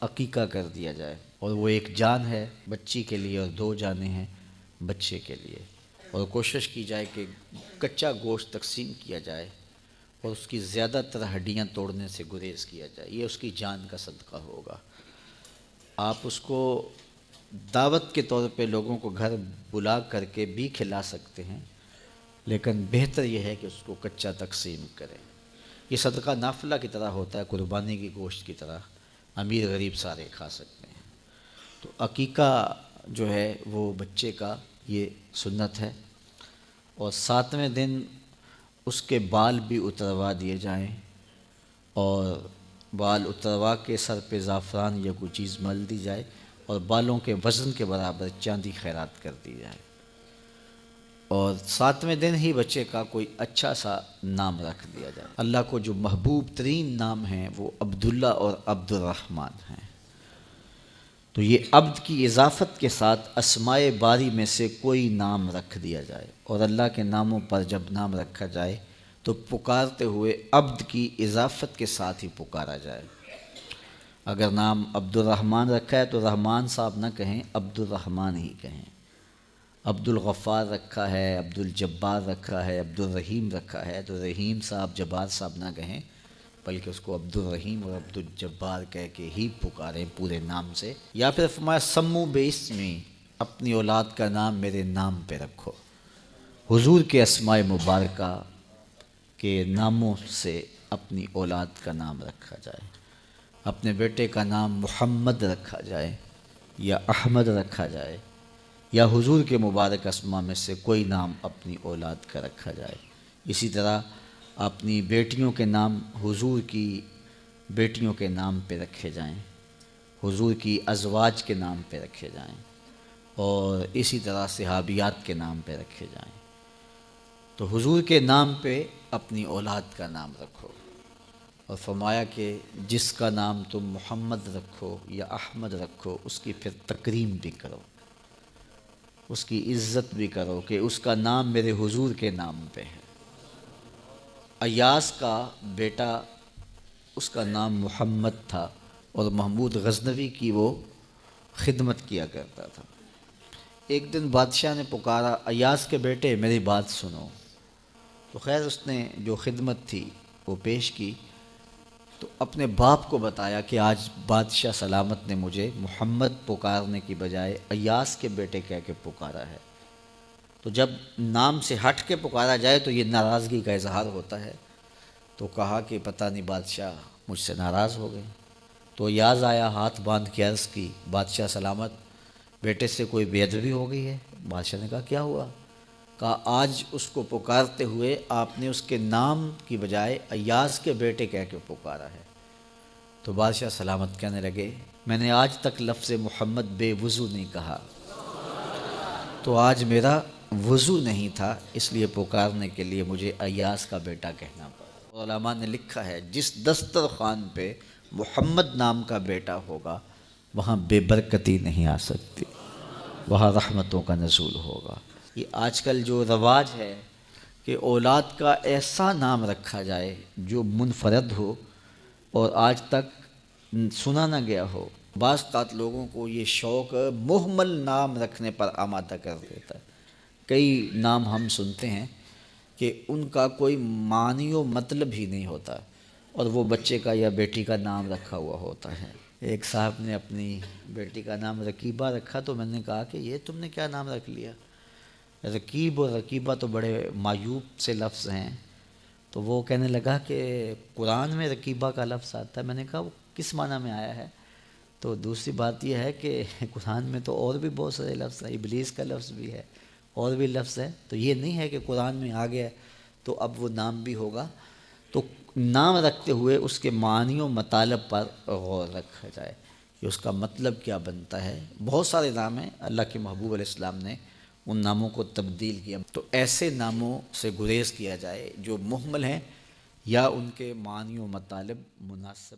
عقیقہ کر دیا جائے، اور وہ ایک جان ہے بچی کے لیے اور دو جانیں ہیں بچے کے لیے، اور کوشش کی جائے کہ کچا گوشت تقسیم کیا جائے اور اس کی زیادہ تر ہڈیاں توڑنے سے گریز کیا جائے، یہ اس کی جان کا صدقہ ہوگا۔ آپ اس کو دعوت کے طور پہ لوگوں کو گھر بلا کر کے بھی کھلا سکتے ہیں، لیکن بہتر یہ ہے کہ اس کو کچا تقسیم کریں۔ یہ صدقہ نافلہ کی طرح ہوتا ہے، قربانی کی گوشت کی طرح، امیر غریب سارے کھا سکتے ہیں۔ تو عقیقہ جو ہے وہ بچے کا یہ سنت ہے، اور 7ویں دن اس کے بال بھی اتروا دیے جائیں، اور بال اتروا کے سر پہ زعفران یا کوئی چیز مل دی جائے، اور بالوں کے وزن کے برابر چاندی خیرات کر دی جائے، اور 7ویں دن ہی بچے کا کوئی اچھا سا نام رکھ دیا جائے۔ اللہ کو جو محبوب ترین نام ہیں وہ عبداللہ اور عبد الرحمن ہیں، تو یہ عبد کی اضافت کے ساتھ اسماء باری میں سے کوئی نام رکھ دیا جائے، اور اللہ کے ناموں پر جب نام رکھا جائے تو پکارتے ہوئے عبد کی اضافت کے ساتھ ہی پکارا جائے۔ اگر نام عبد الرحمن رکھا ہے تو رحمان صاحب نہ کہیں، عبد الرحمن ہی کہیں۔ عبد الغفار رکھا ہے، عبد الجبار رکھا ہے، عبد الرحیم رکھا ہے تو رحیم صاحب جبار صاحب نہ کہیں، بلکہ اس کو عبد الرحیم اور عبد الجبار کہہ کے ہی پکاریں پورے نام سے۔ یا پھر فرمایا سمو باسمی، اپنی اولاد کا نام میرے نام پہ رکھو۔ حضور کے اسماء مبارکہ کے ناموں سے اپنی اولاد کا نام رکھا جائے۔ اپنے بیٹے کا نام محمد رکھا جائے یا احمد رکھا جائے، یا حضور کے مبارک اسماء میں سے کوئی نام اپنی اولاد کا رکھا جائے۔ اسی طرح اپنی بیٹیوں کے نام حضور کی بیٹیوں کے نام پہ رکھے جائیں، حضور کی ازواج کے نام پہ رکھے جائیں، اور اسی طرح صحابیات کے نام پہ رکھے جائیں۔ تو حضور کے نام پہ اپنی اولاد کا نام رکھو، اور فرمایا کہ جس کا نام تم محمد رکھو یا احمد رکھو اس کی پھر تکریم بھی کرو، اس کی عزت بھی کرو کہ اس کا نام میرے حضور کے نام پہ ہے۔ ایاس کا بیٹا، اس کا نام محمد تھا، اور محمود غزنوی کی وہ خدمت کیا کرتا تھا۔ ایک دن بادشاہ نے پکارا، ایاس کے بیٹے میری بات سنو۔ تو خیر اس نے جو خدمت تھی وہ پیش کی، تو اپنے باپ کو بتایا کہ آج بادشاہ سلامت نے مجھے محمد پکارنے کی بجائے ایاس کے بیٹے کہہ کے پکارا ہے۔ تو جب نام سے ہٹ کے پکارا جائے تو یہ ناراضگی کا اظہار ہوتا ہے۔ تو کہا کہ پتہ نہیں بادشاہ مجھ سے ناراض ہو گئے۔ تو یاز آیا، ہاتھ باندھ کے عرض کی، بادشاہ سلامت، بیٹے سے کوئی بے ادبی ہو گئی ہے؟ بادشاہ نے کہا کیا ہوا؟ کہا آج اس کو پکارتے ہوئے آپ نے اس کے نام کی بجائے ایاز کے بیٹے کہہ کے پکارا ہے۔ تو بادشاہ سلامت کہنے لگے، میں نے آج تک لفظ محمد بے وضو نہیں کہا، تو آج میرا وضو نہیں تھا، اس لیے پکارنے کے لیے مجھے ایاز کا بیٹا کہنا پڑا۔ علماء نے لکھا ہے جس دسترخوان پہ محمد نام کا بیٹا ہوگا وہاں بے برکتی نہیں آ سکتی، وہاں رحمتوں کا نزول ہوگا۔ یہ آج کل جو رواج ہے کہ اولاد کا ایسا نام رکھا جائے جو منفرد ہو اور آج تک سنا نہ گیا ہو، بعض اوقات لوگوں کو یہ شوق مہمل نام رکھنے پر آمادہ کر دیتا ہے۔ کئی نام ہم سنتے ہیں کہ ان کا کوئی معنی و مطلب ہی نہیں ہوتا، اور وہ بچے کا یا بیٹی کا نام رکھا ہوا ہوتا ہے۔ ایک صاحب نے اپنی بیٹی کا نام رکیبہ رکھا، تو میں نے کہا کہ یہ تم نے کیا نام رکھ لیا؟ رکیب اور رکیبہ تو بڑے معیوب سے لفظ ہیں۔ تو وہ کہنے لگا کہ قرآن میں رکیبہ کا لفظ آتا ہے۔ میں نے کہا وہ کس معنی میں آیا ہے؟ تو دوسری بات یہ ہے کہ قرآن میں تو اور بھی بہت سارے لفظ ہیں، ابلیس کا لفظ بھی ہے، اور بھی لفظ ہے، تو یہ نہیں ہے کہ قرآن میں آ گیا تو اب وہ نام بھی ہوگا۔ تو نام رکھتے ہوئے اس کے معنی و مطالب پر غور رکھا جائے کہ اس کا مطلب کیا بنتا ہے۔ بہت سارے نام ہیں، اللہ کے محبوب علیہ السلام نے ان ناموں کو تبدیل کیا، تو ایسے ناموں سے گریز کیا جائے جو مہمل ہیں یا ان کے معنی و مطالب مناسب